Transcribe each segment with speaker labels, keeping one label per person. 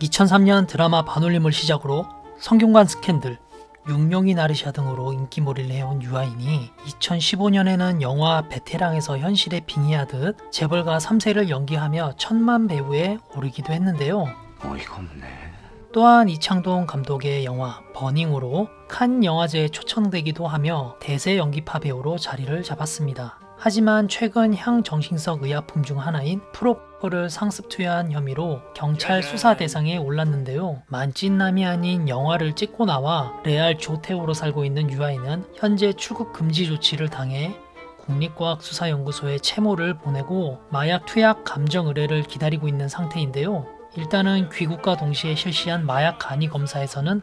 Speaker 1: 2003년 드라마 반올림을 시작으로 성균관 스캔들, 육룡이 나르샤 등으로 인기몰이를 해온 유아인이 2015년에는 영화 베테랑에서 현실에 빙의하듯 재벌가 3세를 연기하며 천만 배우에 오르기도 했는데요.
Speaker 2: 어이가 없네.
Speaker 1: 또한 이창동 감독의 영화 버닝으로 칸 영화제에 초청되기도 하며 대세 연기파 배우로 자리를 잡았습니다. 하지만 최근 향정신성 의약품 중 하나인 프로폴을 상습 투여한 혐의로 경찰 수사 대상에 올랐는데요. 만찢남이 아닌 영화를 찍고 나와 레알 조태우로 살고 있는 유아인은 현재 출국 금지 조치를 당해 국립과학수사연구소에 체모를 보내고 마약 투약 감정 의뢰를 기다리고 있는 상태인데요. 일단은 귀국과 동시에 실시한 마약 간이 검사에서는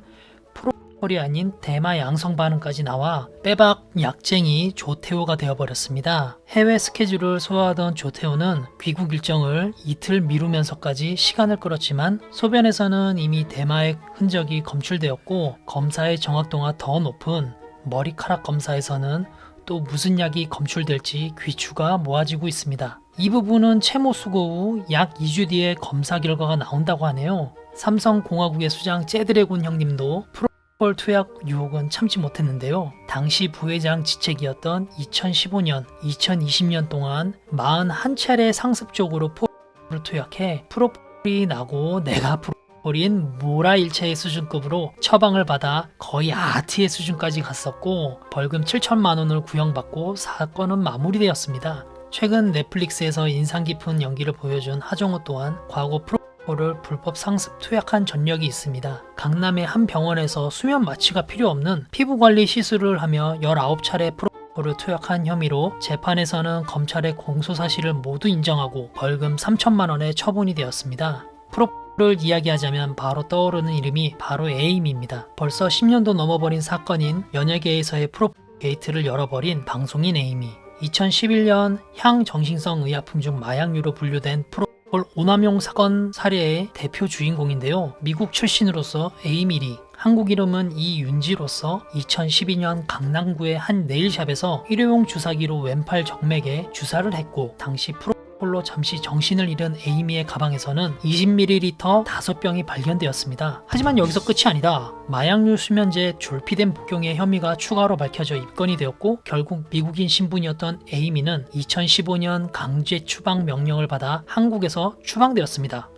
Speaker 1: 프로폴이 아닌 대마 양성 반응까지 나와 빼박 약쟁이 조태우가 되어버렸습니다. 해외 스케줄을 소화하던 조태우는 귀국 일정을 이틀 미루면서까지 시간을 끌었지만 소변에서는 이미 대마의 흔적이 검출되었고 검사의 정확도가 더 높은 머리카락 검사에서는 또 무슨 약이 검출될지 귀추가 모아지고 있습니다. 이 부분은 채모 수거 후 약 2주 뒤에 검사 결과가 나온다고 하네요. 삼성공화국의 수장 째드래곤 형님도 프로폴 투약 유혹은 참지 못했는데요. 당시 부회장 지책이었던 2015년, 2020년 동안 41차례 상습적으로 프로폴을 투약해 프로폴이 나고 내가 프로폴인 모라일체의 수준급으로 처방을 받아 거의 아트의 수준까지 갔었고 벌금 7천만 원을 구형받고 사건은 마무리되었습니다. 최근 넷플릭스에서 인상 깊은 연기를 보여준 하정우 또한 과거 프로폴을 불법 상습 투약한 전력이 있습니다. 강남의 한 병원에서 수면 마취가 필요 없는 피부관리 시술을 하며 19차례 프로폴을 투약한 혐의로 재판에서는 검찰의 공소사실을 모두 인정하고 벌금 3천만 원에 처분이 되었습니다. 프로폴을 이야기하자면 바로 떠오르는 이름이 바로 에이미입니다. 벌써 10년도 넘어버린 사건인 연예계에서의 프로폴 게이트를 열어버린 방송인 에이미. 2011년 향정신성 의약품 중 마약류로 분류된 프로폴 오남용 사건 사례의 대표 주인공인데요. 미국 출신으로서 에이미리, 한국 이름은 이윤지로서 2012년 강남구의 한 네일샵에서 일회용 주사기로 왼팔 정맥에 주사를 했고 당시 프로폴로 잠시 정신을 잃은 에이미의 가방에서는 20ml 5병이 발견되었습니다. 하지만 여기서 끝이 아니다. 마약류 수면제 졸피뎀 복용의 혐의가 추가로 밝혀져 입건이 되었고 결국 미국인 신분이었던 에이미는 2015년 강제 추방 명령을 받아 한국에서 추방되었습니다.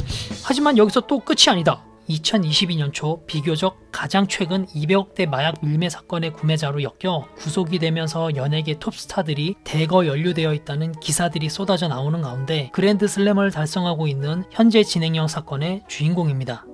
Speaker 1: 하지만 여기서 또 끝이 아니다. 2022년 초 비교적 가장 최근 200억대 마약 밀매 사건의 구매자로 엮여 구속이 되면서 연예계 톱스타들이 대거 연루되어 있다는 기사들이 쏟아져 나오는 가운데 그랜드 슬램을 달성하고 있는 현재 진행형 사건의 주인공입니다.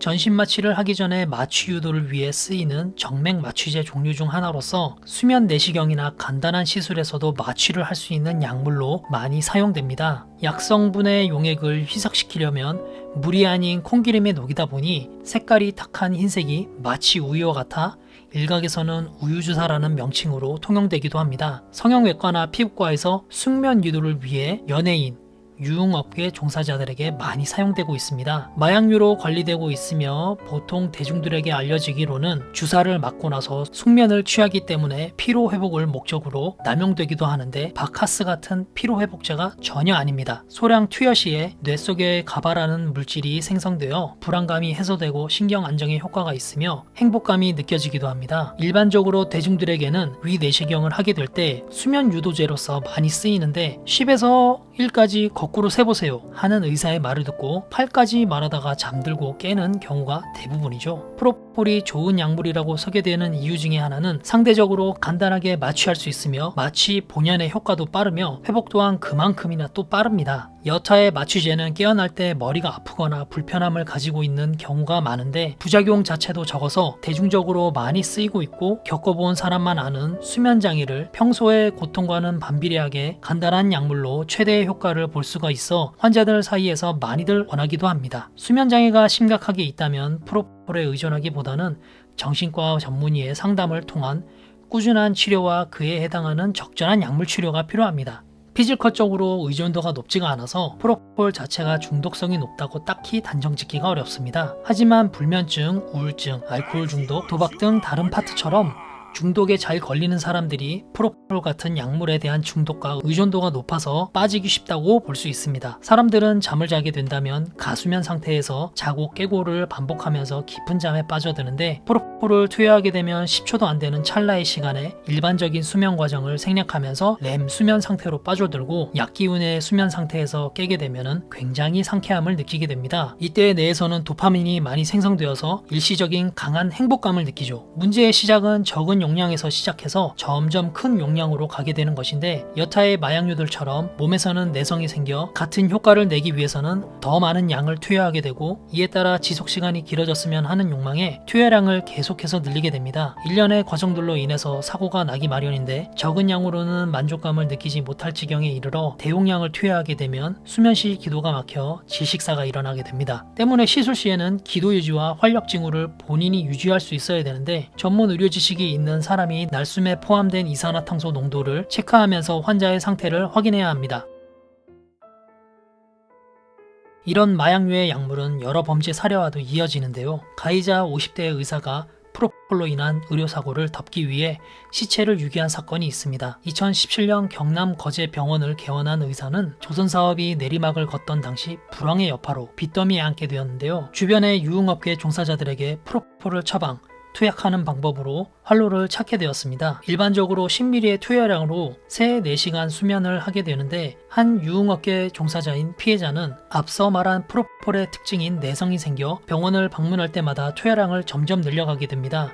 Speaker 1: 전신 마취를 하기 전에 마취 유도를 위해 쓰이는 정맥 마취제 종류 중 하나로서 수면 내시경이나 간단한 시술에서도 마취를 할 수 있는 약물로 많이 사용됩니다. 약성분의 용액을 희석시키려면 물이 아닌 콩기름에 녹이다 보니 색깔이 탁한 흰색이 마치 우유와 같아 일각에서는 우유주사라는 명칭으로 통용되기도 합니다. 성형외과나 피부과에서 숙면 유도를 위해 연예인, 유흥업계 종사자들에게 많이 사용되고 있습니다. 마약류로 관리되고 있으며 보통 대중들에게 알려지기로는 주사를 맞고 나서 숙면을 취하기 때문에 피로회복을 목적으로 남용되기도 하는데 바카스 같은 피로회복제가 전혀 아닙니다. 소량 투여 시에 뇌 속에 가바라는 물질이 생성되어 불안감이 해소되고 신경 안정에 효과가 있으며 행복감이 느껴지기도 합니다. 일반적으로 대중들에게는 위내시경을 하게 될 때 수면 유도제로서 많이 쓰이는데 10에서 1까지 거꾸로 세보세요 하는 의사의 말을 듣고 8까지 말하다가 잠들고 깨는 경우가 대부분이죠. 프로폴이 좋은 약물이라고 소개되는 이유 중에 하나는 상대적으로 간단하게 마취할 수 있으며 마취 본연의 효과도 빠르며 회복 또한 그만큼이나 또 빠릅니다. 여타의 마취제는 깨어날 때 머리가 아프거나 불편함을 가지고 있는 경우가 많은데 부작용 자체도 적어서 대중적으로 많이 쓰이고 있고 겪어본 사람만 아는 수면장애를 평소의 고통과는 반비례하게 간단한 약물로 최대의 효과를 볼 수가 있어 환자들 사이에서 많이들 원하기도 합니다. 수면장애가 심각하게 있다면 프로폴에 의존하기보다는 정신과 전문의의 상담을 통한 꾸준한 치료와 그에 해당하는 적절한 약물 치료가 필요합니다. 피지컬적으로 의존도가 높지가 않아서 프로폴 자체가 중독성이 높다고 딱히 단정짓기가 어렵습니다. 하지만 불면증, 우울증, 알코올 중독, 도박 등 다른 파트처럼 중독에 잘 걸리는 사람들이 프로폴 같은 약물에 대한 중독과 의존도가 높아서 빠지기 쉽다고 볼 수 있습니다. 사람들은 잠을 자게 된다면 가수면 상태에서 자고 깨고를 반복하면서 깊은 잠에 빠져드는데, 프로폴을 투여하게 되면 10초도 안 되는 찰나의 시간에 일반적인 수면 과정을 생략하면서 렘 수면 상태로 빠져들고 약기운의 수면 상태에서 깨게 되면 굉장히 상쾌함을 느끼게 됩니다. 이때 뇌에서는 도파민이 많이 생성되어서 일시적인 강한 행복감을 느끼죠. 문제의 시작은 적은 용량에서 시작해서 점점 큰 용량으로 가게 되는 것인데, 여타의 마약류들처럼 몸에서는 내성이 생겨 같은 효과를 내기 위해서는 더 많은 양을 투여하게 되고, 이에 따라 지속시간이 길어졌으면 하는 욕망에 투여량을 계속해서 늘리게 됩니다. 일련의 과정들로 인해서 사고가 나기 마련인데, 적은 양으로는 만족감을 느끼지 못할 지경에 이르러 대용량을 투여하게 되면 수면 시 기도가 막혀 질식사가 일어나게 됩니다. 때문에 시술 시에는 기도 유지와 활력 징후를 본인이 유지할 수 있어야 되는데, 전문 의료 지식이 있는 사람이 날숨에 포함된 이산화탄소 농도를 체크하면서 환자의 상태를 확인해야 합니다. 이런 마약류의 약물은 여러 범죄 사례와도 이어지는데요. 가해자 50대의 의사가 프로폴로 인한 의료사고를 덮기 위해 시체를 유기한 사건이 있습니다. 2017년 경남 거제 병원을 개원한 의사는 조선사업이 내리막을 걷던 당시 불황의 여파로 빚더미에 앉게 되었는데요. 주변의 유흥업계 종사자들에게 프로폴을 처방, 투약하는 방법으로 활로를 찾게 되었습니다. 일반적으로 10ml의 투여량으로 3-4시간 수면을 하게 되는데, 한 유흥업계 종사자인 피해자는 앞서 말한 프로폴의 특징인 내성이 생겨 병원을 방문할 때마다 투여량을 점점 늘려가게 됩니다.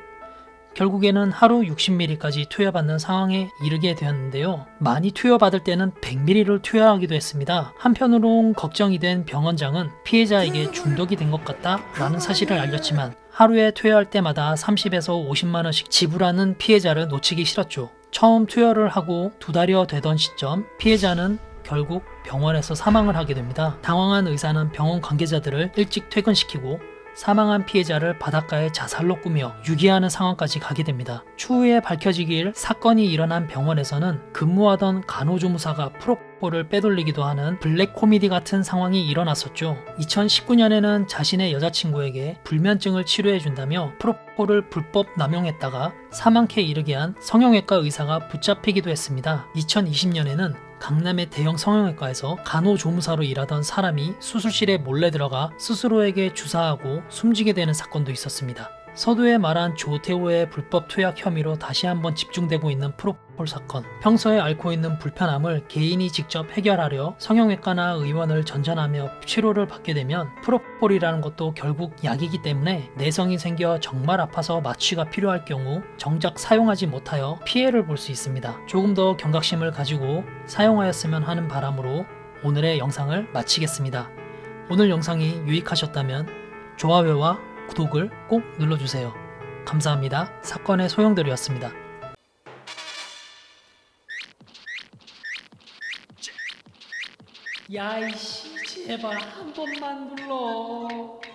Speaker 1: 결국에는 하루 60ml까지 투여받는 상황에 이르게 되었는데요. 많이 투여받을 때는 100ml를 투여하기도 했습니다. 한편으론 걱정이 된 병원장은 피해자에게 중독이 된 것 같다 라는 사실을 알렸지만, 하루에 투여할 때마다 30에서 50만원씩 지불하는 피해자를 놓치기 싫었죠. 처음 투여를 하고 2달여 되던 시점, 피해자는 결국 병원에서 사망을 하게 됩니다. 당황한 의사는 병원 관계자들을 일찍 퇴근시키고 사망한 피해자를 바닷가에 자살로 꾸며 유기하는 상황까지 가게 됩니다. 추후에 밝혀지길 사건이 일어난 병원에서는 근무하던 간호조무사가 프로폴을 빼돌리기도 하는 블랙 코미디 같은 상황이 일어났었죠. 2019년에는 자신의 여자친구에게 불면증을 치료해준다며 프로폴을 불법 남용했다가 사망케 이르게 한 성형외과 의사가 붙잡히기도 했습니다. 2020년에는 강남의 대형 성형외과에서 간호조무사로 일하던 사람이 수술실에 몰래 들어가 스스로에게 주사하고 숨지게 되는 사건도 있었습니다. 서두에 말한 조태호의 불법 투약 혐의로 다시 한번 집중되고 있는 프로폴 사건. 평소에 앓고 있는 불편함을 개인이 직접 해결하려 성형외과나 의원을 전전하며 치료를 받게 되면, 프로폴이라는 것도 결국 약이기 때문에 내성이 생겨 정말 아파서 마취가 필요할 경우 정작 사용하지 못하여 피해를 볼 수 있습니다. 조금 더 경각심을 가지고 사용하였으면 하는 바람으로 오늘의 영상을 마치겠습니다. 오늘 영상이 유익하셨다면 좋아요와 구독을 꼭 눌러주세요. 감사합니다. 사건의 소용돌이였습니다. 야이씨, 제발 한 번만 눌러.